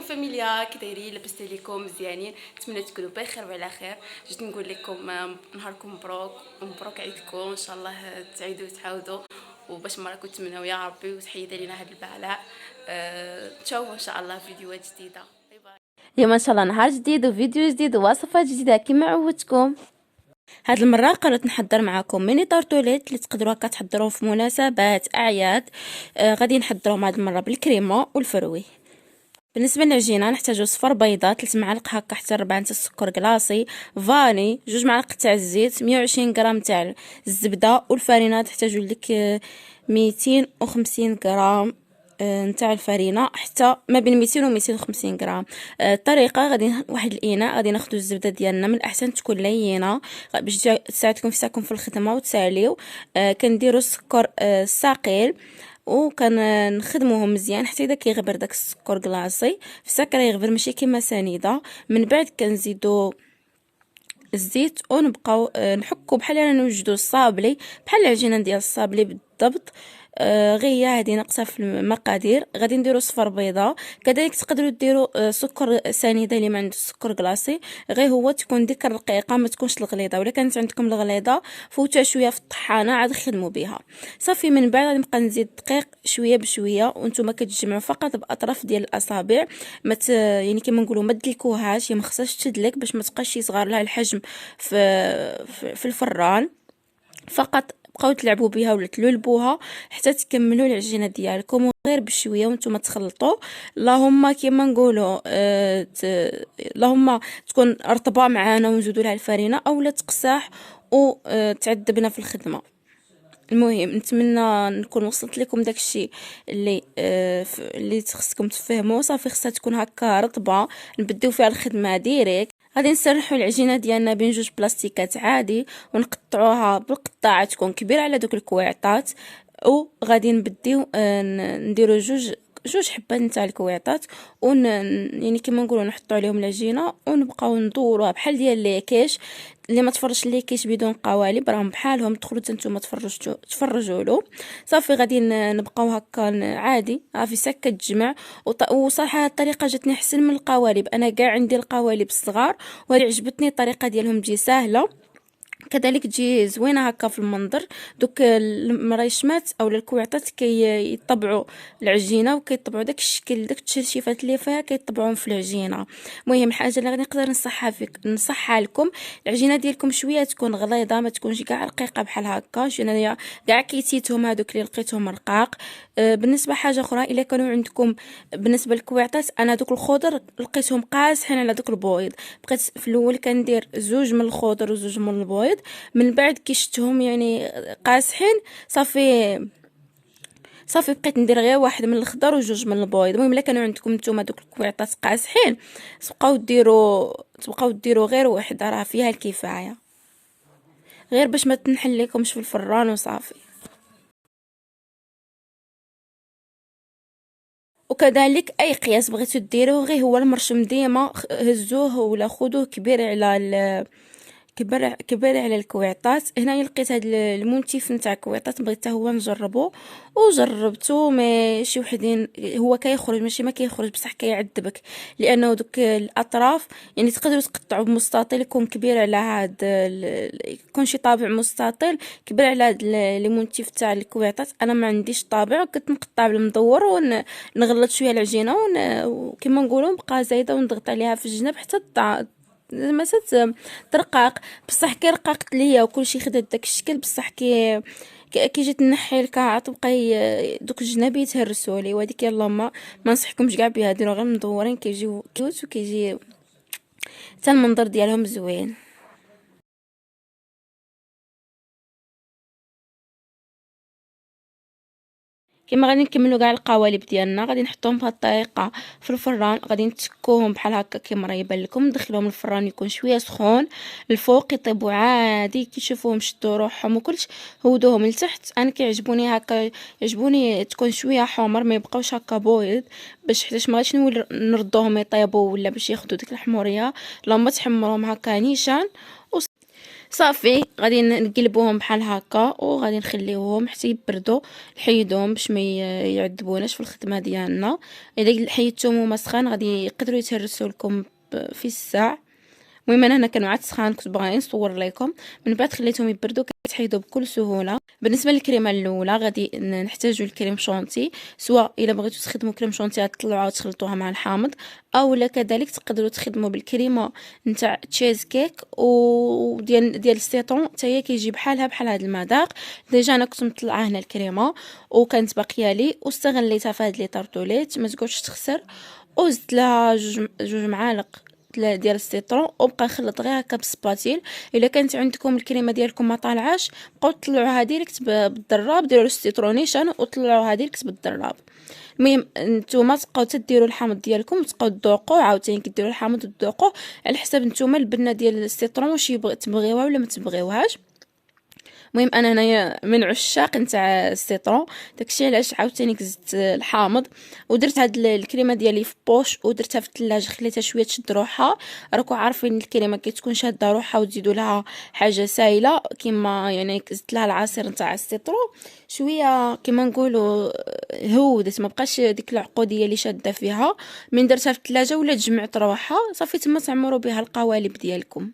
فاميليا، كي دايرين؟ لاباس عليكم؟ مزيانين؟ نتمنى تكونوا بخير وعلى خير. جيت نقول لكم نهاركم مبروك ومبروك عيدكم، ان شاء الله تعيدوا وتعاودوا وباش ما راكم تمنوا يا ربي وتحيد علينا هاد البلاء. تشوفوا ان شاء الله فيديوهات جديده. باي باي. اليوم ان شاء الله نهار جديد وفيديو جديد ووصفات جديده كما عودتكم. هاد المره قررت نحضر معكم ميني طارطوليت اللي تقدروا هكا تحضروهم في مناسبات اعياد. غادي نحضروهم هاد المره بالكريمه والفروي. بالنسبه للعجينه نحتاجو صفر بيضه، 3 معالق هكا حتى 4 تاع السكر كلاصي، فاني، 2 معالق تاع الزيت، 120 غرام تاع الزبده، والفرينه تحتاجو لك 250 غرام نتاع الفرينه، حتى ما بين 200 و 250 غرام. الطريقه غادي واحد الاناء غادي ناخذ الزبده ديالنا، من الاحسن تكون لينه باش تساعدكم في ساعتكم في الخدمه وتساليو. كنديروا السكر ثقيل وكنخدموهم مزيان حتى اذا كيغبر داك السكر كلاصي في ساكره يغبر ماشي كيما سنيده. من بعد كنزيدو الزيت ونبقاو نحكو بحال انا نوجدو الصابلي بحال العجينه ديال الصابلي بالضبط. غير هي هذه ناقصه في المقادير. غادي نديرو صفر بيضه، كذلك تقدروا ديروا سكر سنيده اللي ما عنده السكر كلاصي، غير هو تكون ديك الرقيقه ما تكونش الغليظه، ولا كانت عندكم الغليظه فوتوها شويه في الطحانه عاد خدموا بها صافي. من بعد غادي نبقى نزيد دقيق شويه بشويه، وانتم كتجمعوا فقط باطراف ديال الاصابع، يعني كما نقولوا ما تدلكوهاش، ما خصهاش تدلك باش ما تبقاش يصغر لها الحجم في الفران. فقط بقاو تلعبوا بها ولا تلولبوها حتى تكملوا العجينه ديالكم، غير بشويه وانتم تخلطوا. اللهم كيما نقولوا اللهم تكون رطبه معانا ونزيدوا لها الفرينه اولا تقساح وتعذبنا في الخدمه. المهم نتمنى نكون وصلت لكم داكشي اللي خصكم تفهموا. صافي خصها تكون هكا رطبه نبداو فيها الخدمه ديريكت. غادي نسرحوا العجينه ديالنا بين جوج بلاستيكات عادي ونقطعوها بالقطاعه تكون كبيره على دوك الكويعطات، وغادي نبديو نديروا جوج حبات نتاع الكويعطات يعني كما نقولوا نحطوا عليهم العجينه ونبقاو ندوروها بحال ديال ليكيش. اللي ما تفرجش ليكيش بدون قوالب راهم بحالهم، دخلوا نتوما تفرجوا له. صافي غادي نبقاو هكا عادي في سكه تجمع. وصراحه الطريقه جاتني احسن من القوالب، انا كاع عندي القوالب الصغار وهذه عجبتني الطريقه ديالهم تجي سهله كذلك تجي زوينه هكا في المنظر. دوك المريشمات او الكويعطات كيطبعوا العجينه وكيطبعوا داك الشكل داك التشرشيفات اللي فيها كيطبعوهم في العجينه. المهم الحاجه اللي غادي نقدر نصحها لكم، العجينه ديالكم شويه تكون غليظه ما تكونش كاع رقيقه بحال هكا. انا كاع كيتيتهم هذوك اللي لقيتهم رقاق. بالنسبه حاجه اخرى الا كانوا عندكم بالنسبه للكويعطات، انا دوك الخضر لقيتهم قاصحين على دوك البويض، بقيت في الاول كندير 2 من الخضر و2 من البويض، من بعد كي شفتهم يعني قاصحين صافي بقيت ندير غير 1 من الخضر و2 من البيض. المهم الا كانوا عندكم نتوما دوك الكويعطات قاصحين تبقاو ديروا غير 1 راه فيها الكفايه، غير باش ما تنحل لكمش في الفران وصافي. وكذلك اي قياس بغيتو ديروه غير هو المرشم ديما هزوه ولا خذوه كبر على الكويعطات. هنا لقيت هاد المنتف نتاع الكويعطات بغيت حتى هو نجربه وجربته، ماشي وحدين هو كيخرج ماشي ما كيخرج بصح كيعذبك، لانه دوك الاطراف يعني تقدروا تقطعوا بمستطيل يكون كبير على هاد يكون شي طابع مستطيل كبير على هاد المنتف تاع الكويعطات. انا ما عنديش طابع كنت نقطع بالمدور ونغلط شويه العجينه وكما نقولوا نبقى زايده ونضغط عليها في الجناب حتى ما ترقاق. بصح كي رققت ليا وكلشي خدات داك الشكل، بصح كي جيت نحي الكاع تبقى دوك الجناب يتهرسوا لي، وهذيك يلا ما نصحكمش كاع بها، ديروا غير مدورين كيجيو كيوت وكيجي حتى المنظر ديالهم زوين. كما غادي نكملوا كاع القوالب ديالنا غادي نحطوهم بهذه الطريقه في الفران. غادي نتكوهم بحال هكا كما راه يبان لكم، ندخلوهم الفران يكون شويه سخون الفوق يطيبوا عادي كي تشوفوهم شدوا روحهم وكلش هودوهم لتحت. انا كيعجبوني هكا، يعجبوني تكون شويه حمر ما يبقاوش هكا بويض، باش حيتاش ما غاديش نردوهم يطيبوا ولا باش ياخذوا ديك الحموريه، لما تحمروهم هكا نيشان صافي غادي نقلبوهم بحال هكا وغادي نخليوهم حتى يبردوا، نحيدوهم باش ما يعذبوناش في الخدمه ديالنا. الا حيدتهم هما سخان غادي يقدروا يتهرسوا لكم في الساعه. المهم انا هنا كانوا عاد سخان كنت باغي نصور لكم. من بعد خليتهم يبردوا كيتحيدوا بكل سهوله. بالنسبه للكريمه الاولى غادي نحتاجوا الكريم شونتي، سواء الا بغيتوا تخدموا كريم شونتي غتطلعوها وتخلطوها مع الحامض، اولا كذلك تقدروا تخدموا بالكريمه نتاع تشيز كيك وديال السيتون حتى هي كيجي بحال هذا المذاق. ديجا انا كنت مطلعه هنا الكريمه وكانت باقيه لي واستغليتها في هاد لي طارطوليت ما تقعدش تخسر، وزدت لها جوج معالق ديال السيترون وبقى نخلط غير هكا بالسباتيل. الا كانت عندكم الكريمه ديالكم ما طالعاش بقاو طلعوها ديريكت بالضراب، ديروا السيترونيشن وطلعوها ديريكت بالضراب. المهم نتوما تبقاو تديروا الحامض ديالكم وتبقاو تذوقوا، عاوتاني كديروا الحامض وتذوقوا على حسب نتوما البنه ديال السيترون واش تبغيوها ولا ما تبغيوهاش. المهم انا هنايا من عشاق نتاع السيترون، داكشي علاش عاوتاني زدت الحامض ودرت هاد الكريمه ديالي في بوش ودرتها في الثلاجه خليتها شويه تشد روحها. راكو عارفين الكريمه كتكون شاده روحها وتزيدوا لها حاجه سايله كيما يعني زدت لها العصير نتاع السيترون شويه كيما نقولوا هودت، ما بقاش ديك العقوديه اللي شاده فيها. من درتها في الثلاجه ولا جمعت روحها صافي تما تعمروا بها القوالب ديالكم.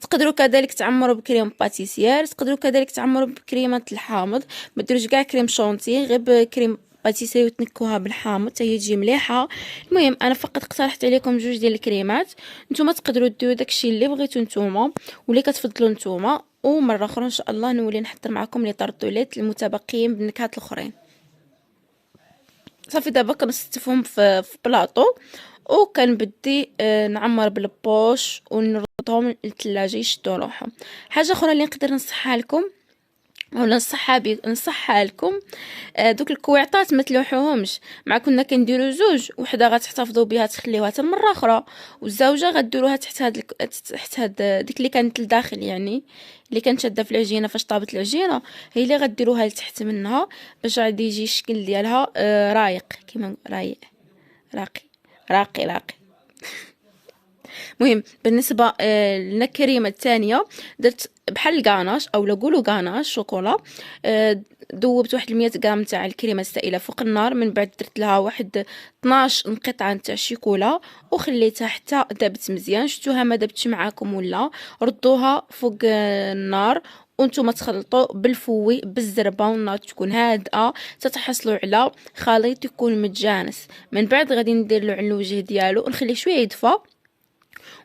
تقدروا كذلك تعمروا بكريم باتيسير، تقدروا كذلك تعمروا بكريمه الحامض، ما ديروش كاع كريم شونتي غير بكريم باتيسير وتنكوها بالحامض حتى هي تجي مليحه. المهم انا فقط اقترحت عليكم جوج ديال الكريمات، نتوما تقدروا ديروا داكشي اللي بغيتو نتوما واللي كتفضلوا نتوما. ومره اخرى ان شاء الله نولي نحضر معكم لي طارطوليت المتبقيين بالنكهات الاخرين. صافي دابا كنصفهم في بلاطو وكنبدي نعمر بالبوش ونردهم للثلاجه يشدوا روحهم. حاجه اخرى اللي نقدر نصحها لكم ولا نصحها لكم، دوك الكويعطات ما تلوحوهمش. مع كنا كنديروا زوج، وحده غتحتفظوا بها تخليوها حتى المره اخرى، والزوجه غديروها تحت هاد ديك اللي كانت لداخل يعني اللي كانت شاده في العجينه فاش طابت العجينه هي اللي غديروها لتحت منها باش غادي يجي الشكل ديالها رايق كيما رايق راقي راقي. مهم بالنسبه للكريمه الثانيه درت بحال الكاناش او نقولوا كاناش شوكولا. ذوبت واحد 100 غرام تاع الكريمه السائله فوق النار، من بعد درت لها واحد 12 قطعه تاع الشوكولا وخليتها حتى دابت مزيان. شفتوها ما دابتش معاكم ولا ردوها فوق النار وانتم تخلطوا بالفوي بالزربه والنار تكون هادئه تتحصلوا على خليط يكون متجانس. من بعد غادي ندير له على الوجه ديالو ونخليه شويه يدفى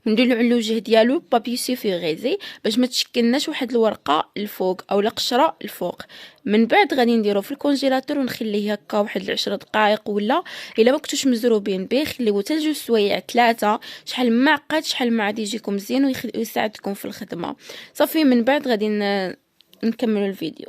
وندير له على الوجه ديالو بابي سيفيغيزي باش ما تشكلناش واحد الورقه الفوق او القشره الفوق. من بعد غادي نديرو في الكونجيلاتور ونخليه هكا واحد 10 دقائق، ولا الا ما كنتوش مزروبين به خليوه حتى 2 سوايع 3 شحال ما عقد شحال ما عاد يجيكم مزيان ويساعدكم في الخدمه. صافي من بعد غادي نكملوا الفيديو.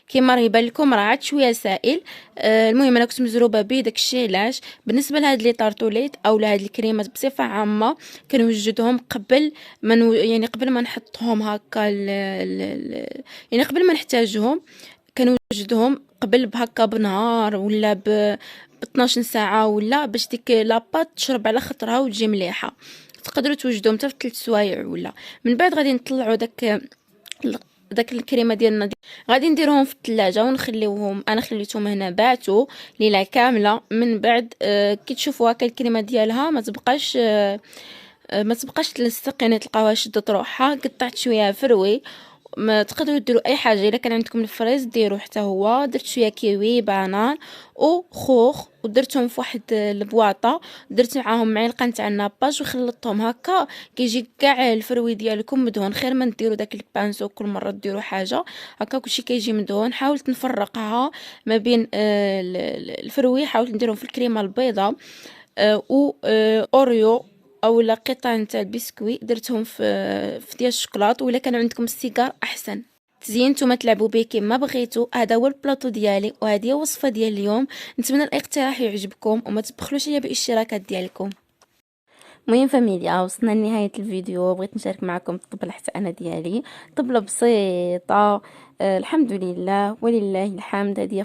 كيما راه يبان لكم راه عاد شويه سائل. المهم انا كنت مزروبه به داكشي علاش بالنسبه لهاد لي طارطوليت او لهاد الكريمات بصفه عامه كنوجدهم قبل ما يعني قبل ما نحطهم هكا يعني قبل ما نحتاجهم كنوجدهم قبل بهكا بنهار ولا ب 12 ساعه ولا باش ديك لاباط تشرب على خطرها وتجي مليحه. تقدروا توجدوهم حتى في 3 سوايع ولا. من بعد غادي نطلعوا داك الكريمه ديالنا غادي نديرهم في الثلاجه ونخليوهم. انا خليتهم هنا باتوا ليله كامله. من بعد كي تشوفوا هكا الكريمه ديالها ما تبقاش تلصق يعني تلقاوها شدت روحها. قطعت شويه فروي، ما تقدروا ديروا اي حاجه الا كان عندكم الفريز ديروا حتى هو. درت شويه كيوي بانان وخوخ ودرتهم في واحد البواطه، درت معاهم معلقه نتاع الناباج وخلطتهم هكا كيجي كاع الفروي ديالكم مدهون. خير ما ديروا داك البانسو كل مره ديروا حاجه هكا كلشي كيجي مدهون. حاولت نفرقها ما بين الفروي، حاولت نديرهم في الكريمه البيضاء و اوريو اولا قطع نتاع البسكوي درتهم في ديال الشوكولاط، ولا كان عندكم السيجار احسن. تزيين نتوما تلعبوا به كيما بغيتو. هذا هو البلاطو ديالي وهذه هي الوصفه ديال اليوم. نتمنى الاقتراح يعجبكم وما تبخلوش عليا بالاشتراكات ديالكم. المهم فاميليا وصلنا لنهايه الفيديو. بغيت نشارك معكم الطبله حتى انا ديالي طبله بسيطه الحمد لله ولله الحمد. هذه هي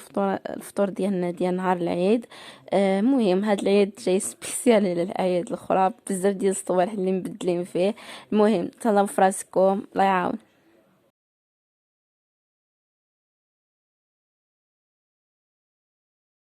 الفطور ديالنا ديال نهار العيد. المهم هاد العيد جاي سبيسيال على الاعياد الاخرى، بزاف ديال الصوالح اللي مبدلين فيه. المهم تهلاو فراسكم، الله يعاون.